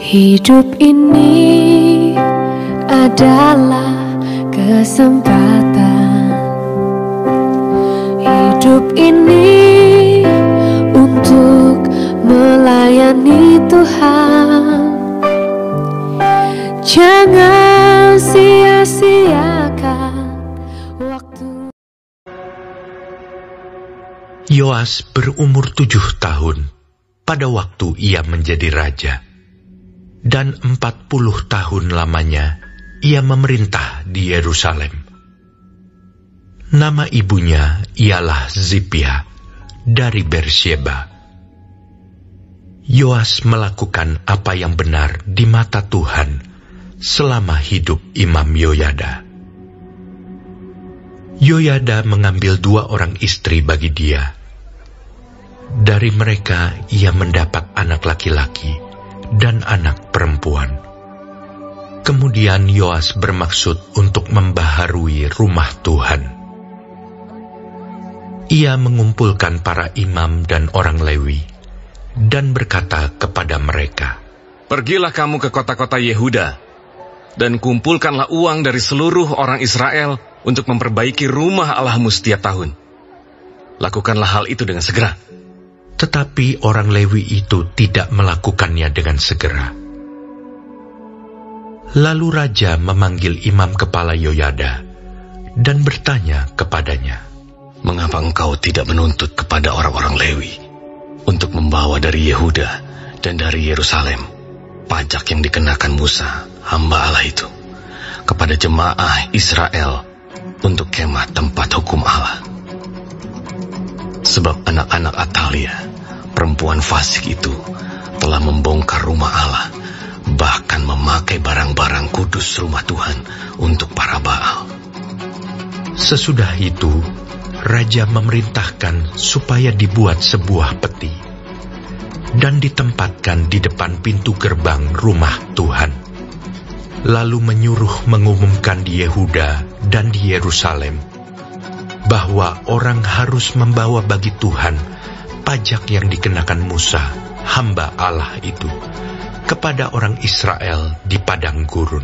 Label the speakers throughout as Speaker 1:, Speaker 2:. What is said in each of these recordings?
Speaker 1: Hidup ini adalah kesempatan. Hidup ini untuk melayani Tuhan. Jangan sia-siakan waktu.
Speaker 2: Yoas berumur 7 tahun pada waktu ia menjadi raja. Dan 40 tahun lamanya ia memerintah di Yerusalem. Nama ibunya ialah Zibia dari Bersyeba. Yoas melakukan apa yang benar di mata Tuhan selama hidup Imam Yoyada. Yoyada mengambil 2 orang istri bagi dia. Dari mereka ia mendapat anak laki-laki dan anak perempuan. Kemudian Yoas bermaksud untuk membaharui rumah Tuhan. Ia mengumpulkan para imam dan orang Lewi dan berkata kepada mereka,
Speaker 3: "Pergilah kamu ke kota-kota Yehuda dan kumpulkanlah uang dari seluruh orang Israel untuk memperbaiki rumah Allahmu setiap tahun. Lakukanlah hal itu dengan segera."
Speaker 2: Tetapi orang Lewi itu tidak melakukannya dengan segera. Lalu raja memanggil imam kepala Yoyada dan bertanya kepadanya,
Speaker 3: "Mengapa engkau tidak menuntut kepada orang-orang Lewi untuk membawa dari Yehuda dan dari Yerusalem pajak yang dikenakan Musa, hamba Allah itu, kepada jemaah Israel untuk kemah tempat hukum Allah? Sebab anak-anak Atalia, perempuan fasik itu, telah membongkar rumah Allah, bahkan memakai barang-barang kudus rumah Tuhan untuk para Baal."
Speaker 2: Sesudah itu, raja memerintahkan supaya dibuat sebuah peti dan ditempatkan di depan pintu gerbang rumah Tuhan. Lalu menyuruh mengumumkan di Yehuda dan di Yerusalem bahwa orang harus membawa bagi Tuhan pajak yang dikenakan Musa, hamba Allah itu, kepada orang Israel di padang gurun.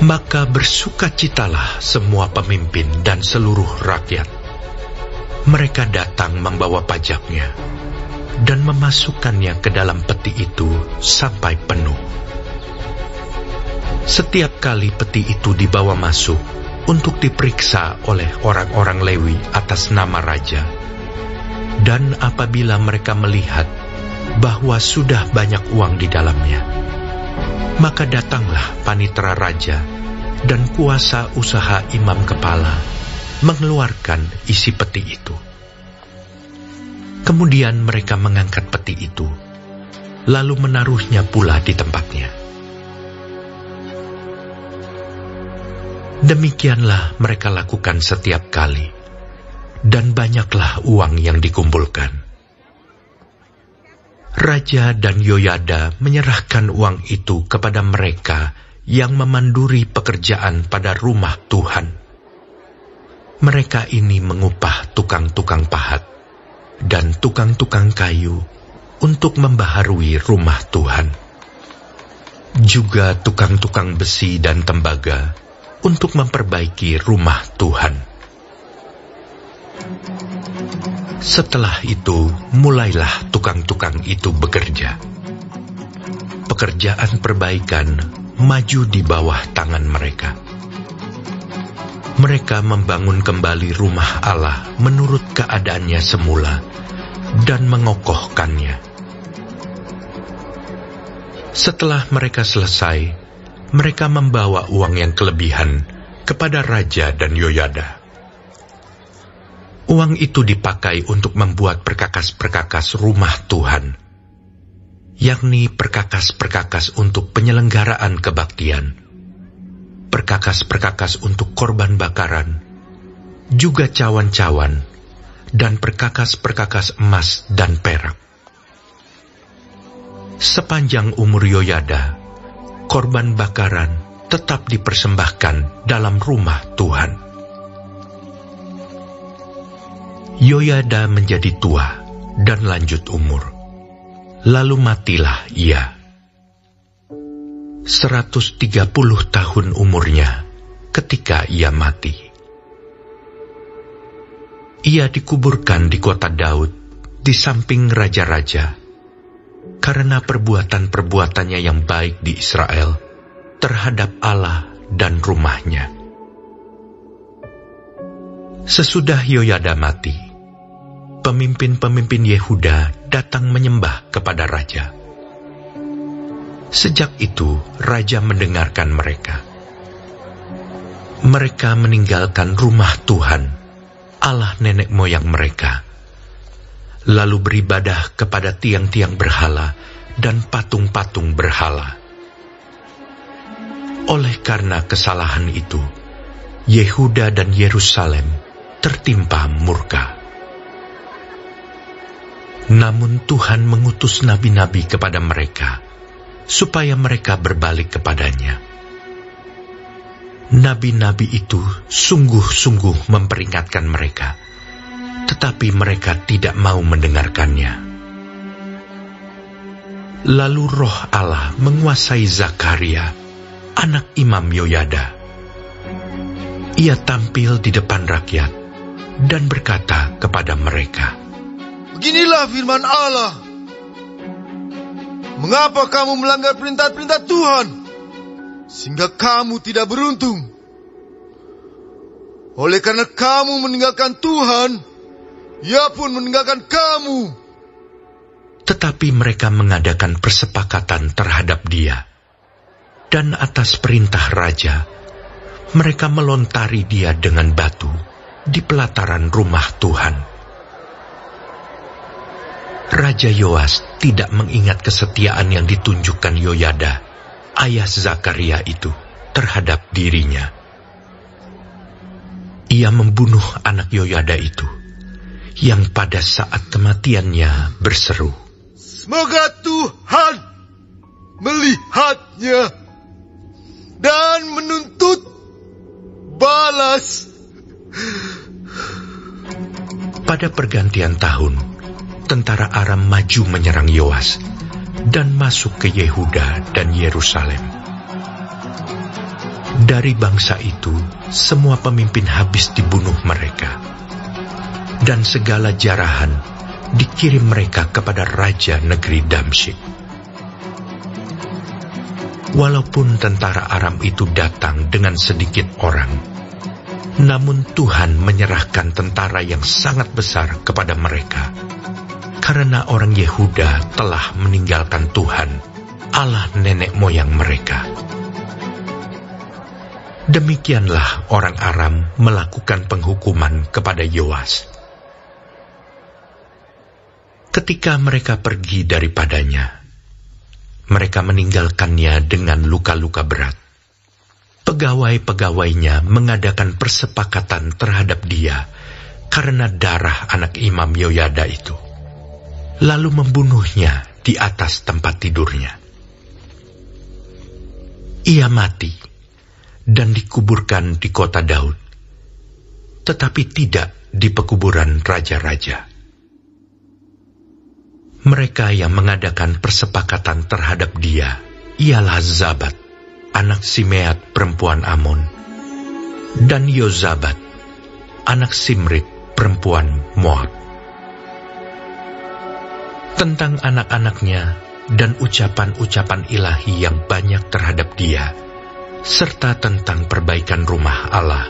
Speaker 2: Maka bersukacitalah semua pemimpin dan seluruh rakyat. Mereka datang membawa pajaknya dan memasukkannya ke dalam peti itu sampai penuh. Setiap kali peti itu dibawa masuk untuk diperiksa oleh orang-orang Lewi atas nama raja, dan apabila mereka melihat bahwa sudah banyak uang di dalamnya, maka datanglah panitera raja dan kuasa usaha imam kepala mengeluarkan isi peti itu. Kemudian mereka mengangkat peti itu, lalu menaruhnya pula di tempatnya. Demikianlah mereka lakukan setiap kali, dan banyaklah uang yang dikumpulkan. Raja dan Yoyada menyerahkan uang itu kepada mereka yang memanduri pekerjaan pada rumah Tuhan. Mereka ini mengupah tukang-tukang pahat dan tukang-tukang kayu untuk membaharui rumah Tuhan. Juga tukang-tukang besi dan tembaga untuk memperbaiki rumah Tuhan. Setelah itu, mulailah tukang-tukang itu bekerja. Pekerjaan perbaikan maju di bawah tangan mereka. Mereka membangun kembali rumah Allah menurut keadaannya semula dan mengokohkannya. Setelah mereka selesai, mereka membawa uang yang kelebihan kepada raja dan Yoyada. Uang itu dipakai untuk membuat perkakas-perkakas rumah Tuhan, yakni perkakas-perkakas untuk penyelenggaraan kebaktian, perkakas-perkakas untuk korban bakaran, juga cawan-cawan, dan perkakas-perkakas emas dan perak. Sepanjang umur Yoyada, korban bakaran tetap dipersembahkan dalam rumah Tuhan. Yoyada menjadi tua dan lanjut umur. Lalu matilah ia. 130 tahun umurnya ketika ia mati. Ia dikuburkan di kota Daud di samping raja-raja karena perbuatan-perbuatannya yang baik di Israel terhadap Allah dan rumahnya. Sesudah Yoyada mati, pemimpin-pemimpin Yehuda datang menyembah kepada raja. Sejak itu, raja mendengarkan mereka. Mereka meninggalkan rumah Tuhan, Allah nenek moyang mereka, lalu beribadah kepada tiang-tiang berhala dan patung-patung berhala. Oleh karena kesalahan itu, Yehuda dan Yerusalem tertimpa murka. Namun Tuhan mengutus nabi-nabi kepada mereka, supaya mereka berbalik kepadanya. Nabi-nabi itu sungguh-sungguh memperingatkan mereka, tetapi mereka tidak mau mendengarkannya. Lalu Roh Allah menguasai Zakaria, anak Imam Yoyada. Ia tampil di depan rakyat dan berkata kepada mereka,
Speaker 4: "Beginilah firman Allah. Mengapa kamu melanggar perintah-perintah Tuhan, sehingga kamu tidak beruntung? Oleh karena kamu meninggalkan Tuhan, Ia pun meninggalkan kamu."
Speaker 2: Tetapi mereka mengadakan persepakatan terhadap dia, dan atas perintah raja, mereka melontari dia dengan batu di pelataran rumah Tuhan. Raja Yoas tidak mengingat kesetiaan yang ditunjukkan Yoyada, ayah Zakaria itu, terhadap dirinya. Ia membunuh anak Yoyada itu, yang pada saat kematiannya berseru,
Speaker 4: "Semoga Tuhan melihatnya dan menuntut balas."
Speaker 2: Pada pergantian tahun, tentara Aram maju menyerang Yoas dan masuk ke Yehuda dan Yerusalem. Dari bangsa itu, semua pemimpin habis dibunuh mereka, dan segala jarahan dikirim mereka kepada raja negeri Damsyik. Walaupun tentara Aram itu datang dengan sedikit orang, namun Tuhan menyerahkan tentara yang sangat besar kepada mereka, karena orang Yehuda telah meninggalkan Tuhan, Allah nenek moyang mereka. Demikianlah orang Aram melakukan penghukuman kepada Yoas. Ketika mereka pergi daripadanya, mereka meninggalkannya dengan luka-luka berat. Pegawai-pegawainya mengadakan persepakatan terhadap dia karena darah anak Imam Yoyada itu, lalu membunuhnya di atas tempat tidurnya. Ia mati dan dikuburkan di kota Daud, tetapi tidak di pekuburan raja-raja. Mereka yang mengadakan persepakatan terhadap dia ialah Zabat, anak Simeat perempuan Amon, dan Yozabat, anak Simrit perempuan Moab. Tentang anak-anaknya dan ucapan-ucapan ilahi yang banyak terhadap dia, serta tentang perbaikan rumah Allah,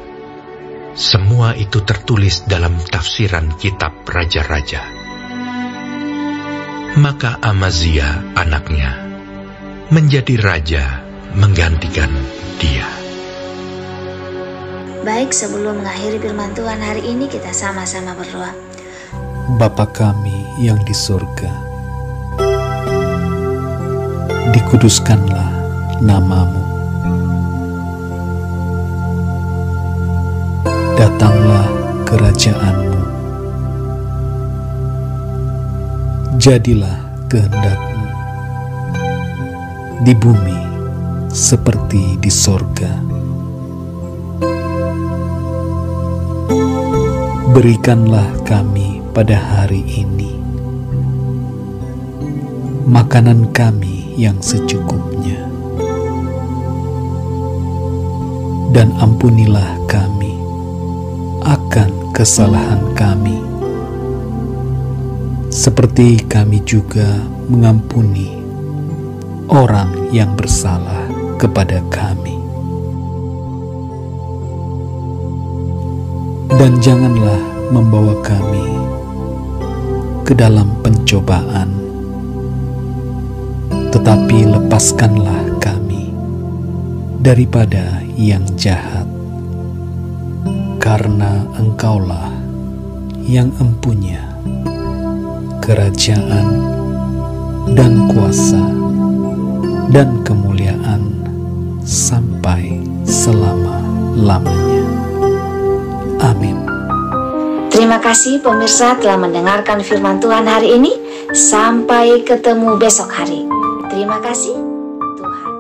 Speaker 2: semua itu tertulis dalam tafsiran kitab Raja-Raja. Maka Amazia anaknya menjadi raja menggantikan dia.
Speaker 5: Baik, sebelum mengakhiri firman Tuhan hari ini, kita sama-sama berdoa.
Speaker 6: Bapa kami yang di surga, dikuduskanlah nama-Mu. Datanglah kerajaan-Mu. Jadilah kehendak-Mu di bumi seperti di sorga. Berikanlah kami pada hari ini makanan kami yang secukupnya. Dan ampunilah kami akan kesalahan kami, seperti kami juga mengampuni orang yang bersalah kepada kami. Dan janganlah membawa kami ke dalam pencobaan, tetapi lepaskanlah kami daripada yang jahat, karena Engkaulah yang empunya kerajaan dan kuasa dan kemuliaan sampai selama-lamanya. Amin.
Speaker 5: Terima kasih pemirsa telah mendengarkan firman Tuhan hari ini. Sampai ketemu besok hari. Terima kasih. Tuhan